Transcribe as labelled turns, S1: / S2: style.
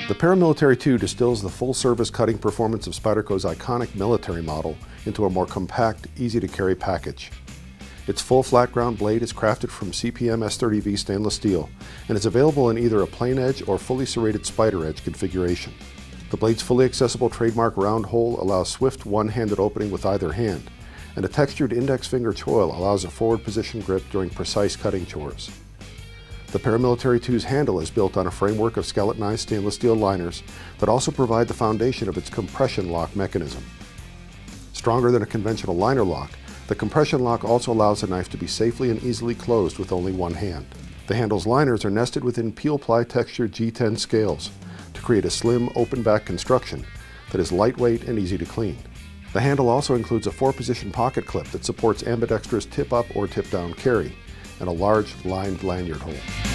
S1: The Para Military 2 distills the full-service cutting performance of Spyderco's iconic military model into a more compact, easy-to-carry package. Its full flat ground blade is crafted from CPM S30V stainless steel and is available in either a plain edge or fully serrated spider edge configuration. The blade's fully accessible trademark round hole allows swift one-handed opening with either hand, and a textured index finger choil allows a forward position grip during precise cutting chores. The Para Military 2's handle is built on a framework of skeletonized stainless steel liners that also provide the foundation of its compression lock mechanism. Stronger than a conventional liner lock, the compression lock also allows the knife to be safely and easily closed with only one hand. The handle's liners are nested within peel-ply textured G10 scales to create a slim, open-back construction that is lightweight and easy to clean. The handle also includes a 4-position pocket clip that supports ambidextrous tip-up or tip-down carry, and a large lined lanyard hole.